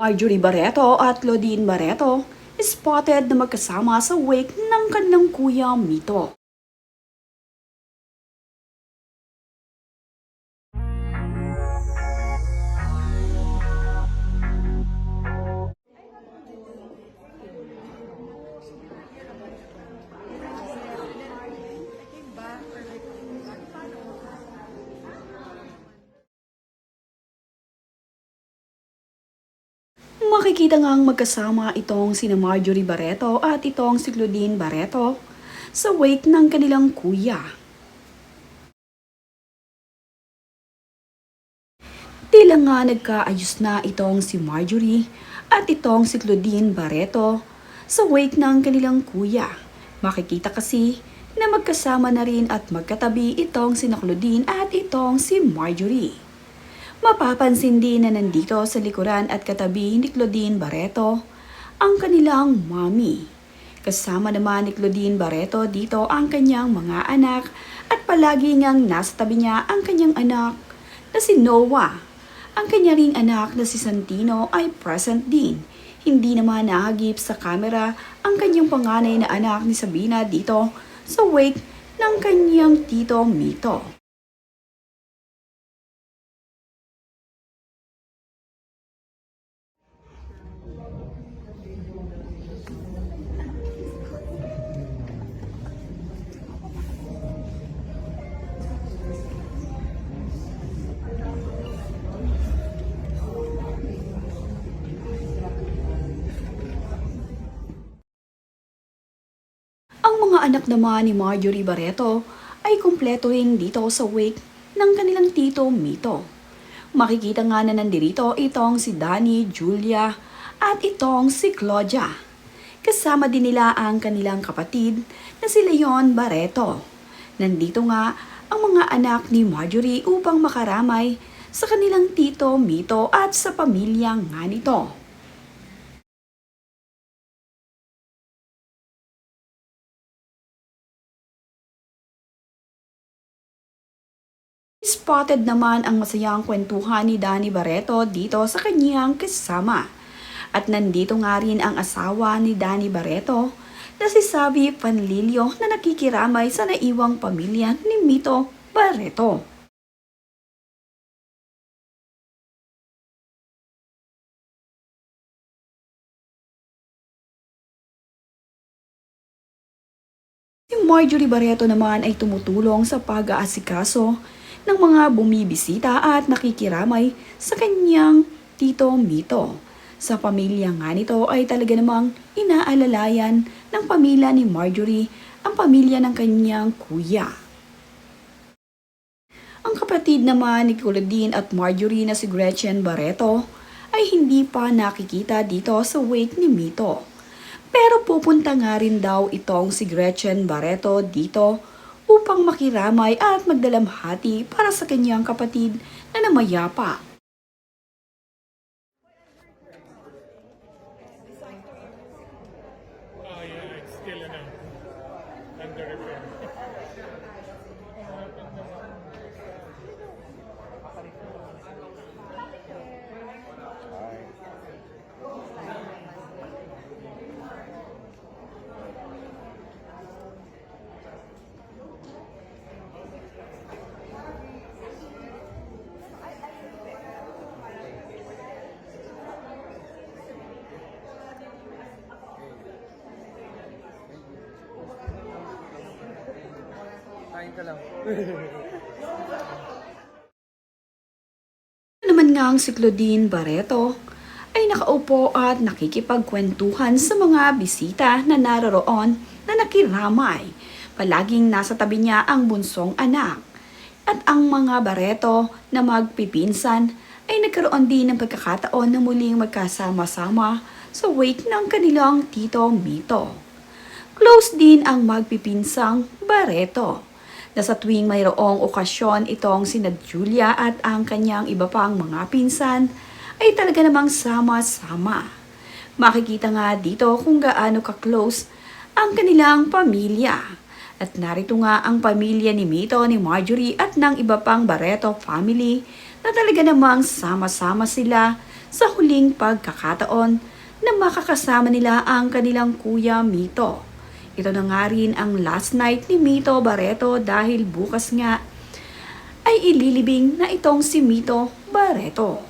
Marjorie Barreto at Claudine Barreto spotted na magkasama sa wake ng kanilang kuya Mito. Makikita ngang magkasama itong sina Marjorie Barreto at itong si Claudine Barreto sa wake ng kanilang kuya. Tila nga nagkaayos na itong si Marjorie at itong si Claudine Barreto sa wake ng kanilang kuya. Makikita kasi na magkasama na rin at magkatabi itong si Claudine at itong si Marjorie. Mapapansin din na nandito sa likuran at katabi ni Claudine Barreto ang kanilang mommy. Kasama naman ni Claudine Barreto dito ang kanyang mga anak at palagi ngang nasa tabi niya ang kanyang anak na si Noah. Ang kanya ring anak na si Santino ay present din. Hindi naman nahagip sa camera ang kanyang panganay na anak ni Sabina dito sa wake ng kanyang tito Mito. Ang mga anak naman ni Marjorie Barreto ay kumpleto rin dito sa wake ng kanilang tito Mito. Makikita nga na nandirito itong si Danny, Julia at itong si Claudia. Kasama din nila ang kanilang kapatid na si Leon Barreto. Nandito nga ang mga anak ni Marjorie upang makaramay sa kanilang tito Mito at sa pamilya nga nito. Spotted naman ang masayang kwentuhan ni Danny Barreto dito sa kanyang kasama. At nandito nga rin ang asawa ni Danny Barreto na si Savi Panlilio na nakikiramay sa naiwang pamilya ni Mito Barreto. Si Marjorie Barreto naman ay tumutulong sa pag-aasikaso ng mga bumibisita at nakikiramay sa kanyang tito Mito. Sa pamilya nga nito ay talaga namang inaalalayan ng pamilya ni Marjorie ang pamilya ng kanyang kuya. Ang kapatid naman ni Claudine at Marjorie na si Gretchen Barreto ay hindi pa nakikita dito sa wake ni Mito. Pero pupunta nga rin daw itong si Gretchen Barreto dito upang makiramay at magdalamhati para sa kanyang kapatid na namayapa. Oh yeah, it's still under repair. Kain ka lang. Naman nga ang si Claudine Barreto ay nakaupo at nakikipagkwentuhan sa mga bisita na naroroon na nakiramay. Palaging nasa tabi niya ang bunsong anak. At ang mga Barreto na magpipinsan ay nagkaroon din ng pagkakataon na muling magkasama-sama sa wake ng kanilang tito Mito. Close din ang magpipinsang Barreto na sa tuwing mayroong okasyon itong sina Julia at ang kanyang iba pang mga pinsan ay talaga namang sama-sama. Makikita nga dito kung gaano ka-close ang kanilang pamilya. At narito nga ang pamilya ni Mito, ni Marjorie at ng iba pang Barreto family na talaga namang sama-sama sila sa huling pagkakataon na makakasama nila ang kanilang kuya Mito. Ito na nga rin ang last night ni Mito Barreto dahil bukas nga ay ililibing na itong si Mito Barreto.